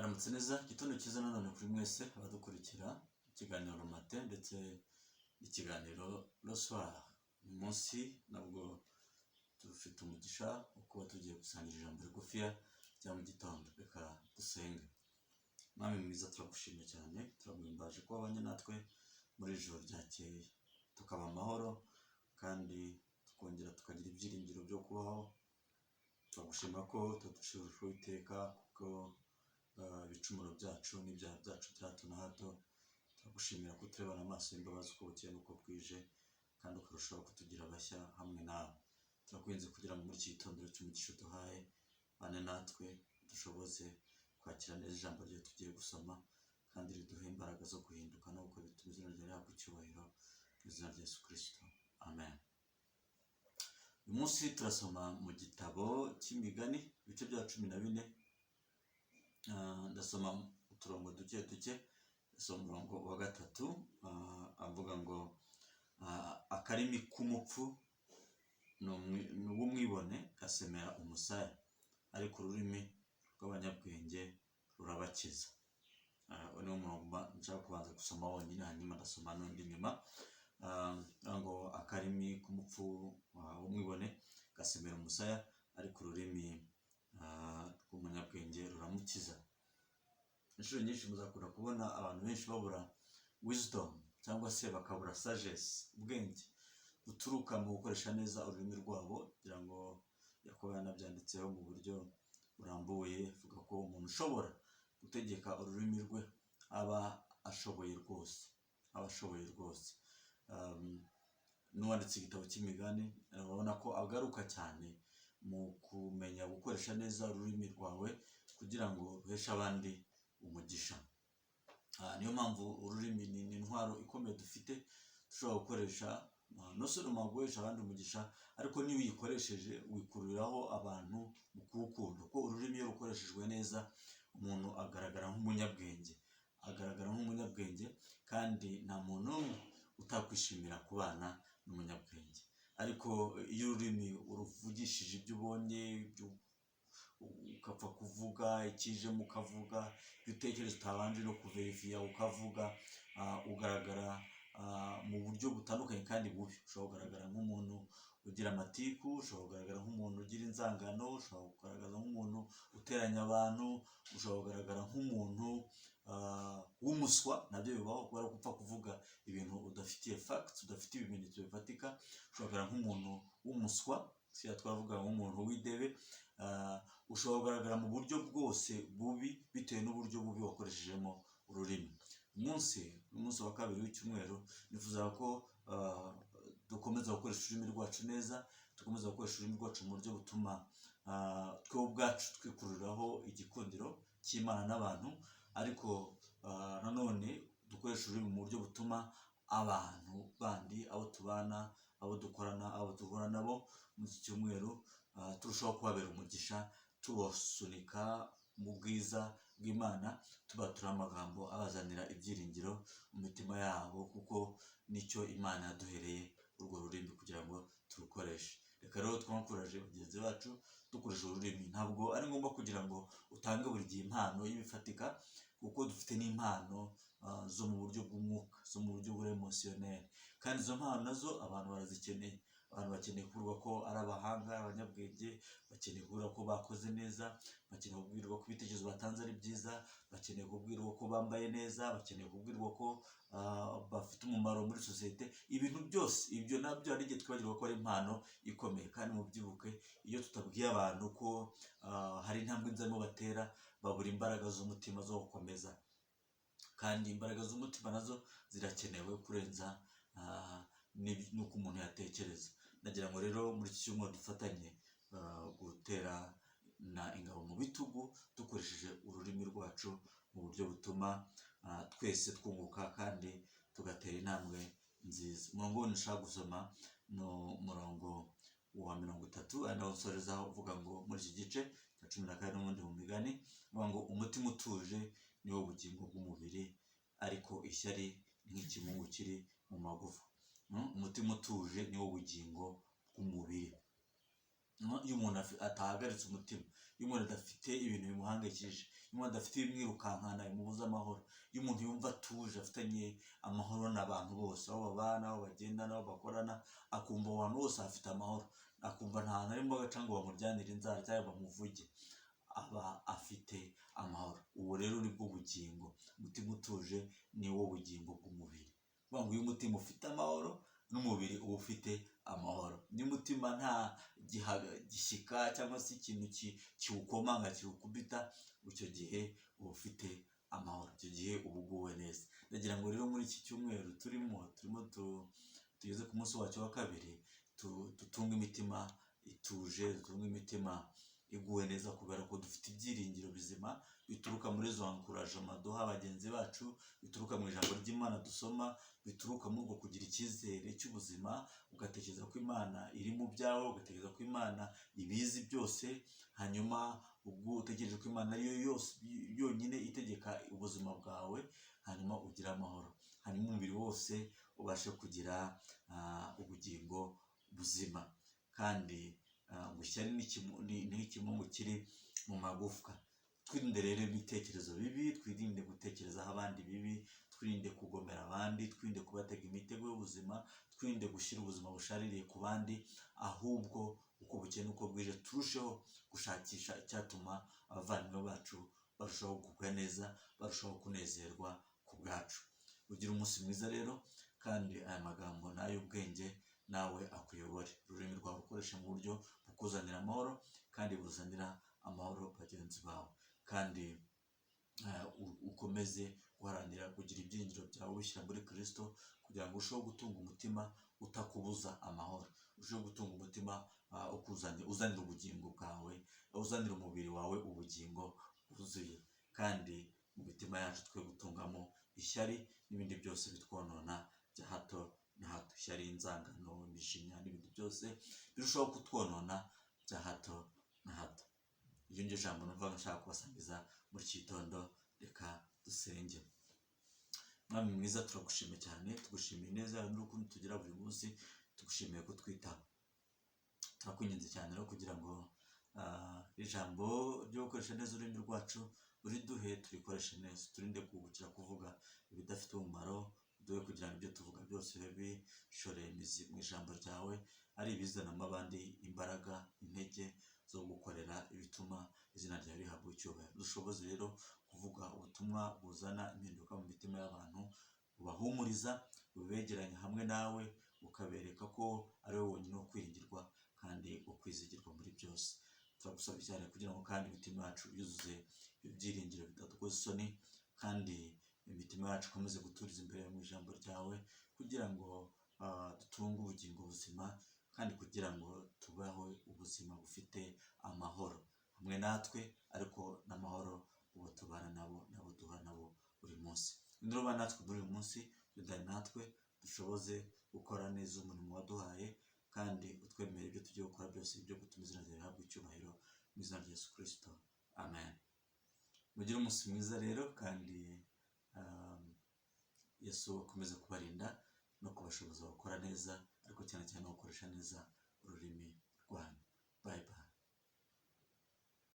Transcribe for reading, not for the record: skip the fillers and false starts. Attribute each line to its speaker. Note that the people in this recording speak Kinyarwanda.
Speaker 1: Mwaramutse neza, gitondo cyiza nanone kuri mwese abadukurikira ikiganiro mate ndetse n'ikiganiro Rosoir. Uyu munsi nabwo dufite umugisha wo kuba tugiye gusangira ijambo rigufiya rya mu gitondo. Reka dusenge. Mwami mwiza, turagushimye cyane, turaguhimbaje kuba abanye natwe muri ijoro ryakeye, tukaba amahoro kandi tukongera tukagira ibyiringiro byo kubaho. Turagushima ko tudushije iteka kuko ibicumuro byacu n'ibyaha byacu bya hato na hato. Turagushimira ko turebana amaso y'imbabazi uko bukeye n'uko bwije, kandi ukarushaho kutugira abashya hamwe nawe. Turakurinze kugira ngo muri iki gitondo cy'umugisha duhaye bane natwe, dushoboze kwakira neza ijambo rye tugiye gusoma, kandi riduhe imbaraga zo guhinduka no gukora ibituma izina ryawe rihabwa icyubahiro mu izina rya Yesu Kristo, amen. Uyu munsi turasoma mu gitabo cy'imigani ibice bya 14. Ndasoma uturongo duke duke. Ndasoma umurongo wa 3 avuga ngo akarimi k'umupfu n'ubumwibone gasemera umusaya, ariko ururimi rw'abanyabwenge rurabakiza. Uwo umurongo nshaka kubanza gusoma wonyine, hanyuma ndasoma n'undi nyuma. Ngo akarimi k'umupfu w'umwibone gasemera umusaya, ariko ururimi rw'umunyabwenge ruramukiza. Inshuro nyinshi muzakunda kubona abantu benshi babura wisdom cyangwa se bakabura sagesse, ubwenge buturuka mu gukoresha neza ururimi rwabo. Kugira ngo Yakobo yanabyanditseho mu buryo burambuye, avuga ko umuntu ushobora gutegeka ururimi rwe aba ashoboye rwose, n'uwanditse igitabo cy'imigani urabona ko agaruka cyane mu kumenya gukoresha neza ururimi rwawe kugira ngo ruheshe abandi umugisha. Niyo mpamvu ururimi ni intwaro ikomeye dufite, dushobora gukoresha no seulement guhesha abandi umugisha, ariko niyo uyikoresheje wikururiraho abantu mu kuwukunda. Kuko ururimi iyo rukoreshejwe neza, umuntu agaragara nk'umunyabwenge, kandi nta muntu utakwishimira kubana n'umunyabwenge. Ariko iyo ururimi uruvugishije ibyo ubonye, ukapfa kuvuga ikijemo ukavuga, iyo utekereza utabanje no kuverifiya ukavuga, ugaragara mu buryo butandukanye kandi bubi. Ushobora kugaragara nk'umuntu ugira amatiku, ushobora kugaragara nk'umuntu ugira inzangano, ushobora kugaragara nk'umuntu uteranya abantu, ushobora kugaragara nk'umuntu w'umuswa. Nabyo bibaho, kubera ko upfa kuvuga ibintu udafitiye facts, udafite ibimenyetso bifatika. Ushobora kugaragara nk'umuntu w'umuswa, twavuga nk'umuntu w'idebe. Ushobora kugaragara mu buryo bwose bubi bitewe n'uburyo bubi wakoreshejemo ururimi. Umunsi wa kabiri w'icyumweru nifuza ko dukomeza gukoresha ururimi rwacu neza, dukomeza gukoresha ururimi rwacu mu buryo butuma twe ubwacu twikururiraho igikundiro cy'Imana n'abantu, ariko nanone dukoresha ururimi mu buryo butuma abantu bandi, abo tubana, abo dukorana, abo duhura nabo muri iki cyumweru, turushaho kubabera umugisha, tubasunika mu bwiza bw'Imana, tubatura amagambo abazanira ibyiringiro mu mitima yabo, kuko nicyo Imana yaduhereye urwo rurimi kugira ngo turukoreshe. Reka rero twakuraje bagenzi bacu dukoresha ururimi. Ntabwo ari ngombwa kugira ngo utange buri gihe impano y'ibifatika, kuko dufite n'impano zo mu buryo bw'umwuka, zo mu buryo bw'emotionnel, kandi izo mpano nazo abantu barazikeneye. Abantu bakeneye kubwirwa ko ari abahanga, abanyabwenge, bakeneye kubwirwa ko bakoze neza, bakeneye kubwirwa ko ibitekerezo batanze ari byiza, bakeneye kubwirwa ko bambaye neza, bakeneye kubwirwa ko bafite umumaro muri sosiyete. Ibintu byose ibyo nabyo hari igihe twibagirwa ko ari impano ikomeye. Kandi mubyibuke, iyo tutabwiye abantu ko hari intambwe nzarimo batera, babura imbaraga z'umutima zo gukomeza. Kandi imbaraga z'umutima nazo zirakenewe kurenza n'uko umuntu yatekereza. Ndagira ngo rero muri iki cyumweru dufatanye gutera ingabo mu bitugu dukoresheje ururimi rwacu mu buryo butuma twese twunguka kandi tugatera intambwe nziza. Umurongo wundi nshaka gusoma ni umurongo wa 30, ari nawo nsorezaho, uvuga ngo muri iki gice cya 14 n'ubundi mu migani, uvuga ngo umutima utuje ni wo bugingo bw'umubiri, ariko ishyari nk'ikimungu kiri mu magufa. Umutima utuje ni wo bugingo bw'umubiri. iyo umuntu atahagaritse umutima, iyo umuntu adafite ibintu bimuhangayikishije, iyo umuntu adafite ibimwirukankana bimubuza amahoro, iyo umuntu yumva atuje afitanye amahoro n'abantu bose, aho babana, aho bagenda, n'aho bakorana, akumva abo bantu bose afite amahoro, akumva nta hantu arimo agaca ngo bamuryanire inzara cyangwa bamuvuge, aba afite amahoro. Ubu rero nibwo bugingo. Umutima utuje ni wo bugingo bw'umubiri. Kuvuga ngo iyo umutima ufite amahoro n'umubiri uba ufite amahoro. Niyo umutima nta gishyika cyangwa se ikintu kiwukomanga kiwukubita, icyo gihe uba ufite amahoro, icyo gihe uba uguwe neza. Ndagira ngo rero muri iki cyumweru turimo tugeze ku munsi wacyo wa kabiri, dutunge imitima ituje, dutunge imitima iguwe neza, kubera ko dufite ibyiringiro bizima bituruka muri zo encouragement duha bagenzi bacu, bituruka mu ijambo ry'Imana dusoma, bituruka muri ubwo kugira icyizere cy'ubuzima, ugatekereza ko Imana iri mu byawe, ugatekereza ko Imana ibizi byose, hanyuma ubwo utegereje ko Imana ariyo yonyine itegeka ubuzima bwawe, hanyuma ugira amahoro, hanyuma umubiri wose ubashe kugira ubugingo buzima. Kandi ngo ishyari ni ikimungu kiri mu magufwa. Twirinde rero ibitekerezo bibi, twirinde gutekerezaho abandi bibi, twirinde kugomera abandi, twirinde kubatega imitego y'ubuzima, twirinde gushyira ubuzima bushaririye ku bandi, ahubwo uko bukeye n'uko bwije turusheho gushakisha icyatuma abavandimwe bacu barushaho kugwa neza, barushaho kunezerwa ku bwacu. Ugira umunsi mwiza rero, kandi aya magambo ni ay'ubwenge, nawe akuyobore. Ururimi rwawe ukoresha mu buryo bukuzanira amahoro, kandi buzanira amahoro bagenzi bawe. Kandi ukomeze guharanira kugira ibyiringiro byawe ubishyira muri Kristo, kugira ngo urusheho gutunga umutima utakubuza amahoro, urusheho gutunga umutima uzanira ubugingo bwawe, uzanira umubiri wawe ubugingo bwuzuye. Kandi mu mitima yacu twe gutungamo ishyari n'ibindi byose bitwonona bya hato na hato. Ishyari, inzangano, imishinya n'ibindi byose birushaho kutwonona bya hato na hato. Iryo ngiryo jambo numva nshaka kubasangiza muri iki gitondo. Reka dusenge. Mwami mwiza, turagushimiye cyane, tugushimiye neza yawe n'urukundo tugira buri munsi, tugushimiye kutwitaho. Turakwinginze cyane rero kugira ngo ijambo ryo gukoresha neza ururimi rwacu uriduhe, turikoreshe neza, turinde guhubukira kuvuga ibidafite umumaro, duhe kugira ngo ibyo tuvuga byose bibe bishoreye imizi mu ijambo ryawe, ari ibizanamo abandi imbaraga, intege zo gukorera ibituma izina ryawe rihabwa icyubahiro. Dushoboze rero kuvuga ubutumwa buzana impinduka mu mitima y'abantu, bubahumuriza, bubegeranya hamwe nawe, ukabereka ko ari wowe wonyine wo kwiringirwa kandi wo kwizigirwa muri byose. Turagusaba cyane kugira ngo kandi imitima yacu yuzuze ibyiringiro bitadukoza isoni, kandi imitima yacu ikomeze guturiza imbere mu ijambo ryawe, kugira ngo dutunge ubugingo buzima, kandi kugira ngo tubaho ubuzima bufite amahoro hamwe natwe, ariko n'amahoro uwo tubana nabo duha nabo buri munsi. Niba natwe buri munsi dudane natwe, dushoboze gukora neza umurimo waduhaye, kandi utwemerere ibyo tugiye gukora byose byo gutuma izina ryawe rihabwa icyubahiro, mu izina rya Yesu Kristo, amen. Mugire umunsi mwiza rero, kandi Yesu akomeze kubarinda no kubashoboza gukora neza, ariko cyane cyane gukoresha neza ururimi rwanyu. Bye bye.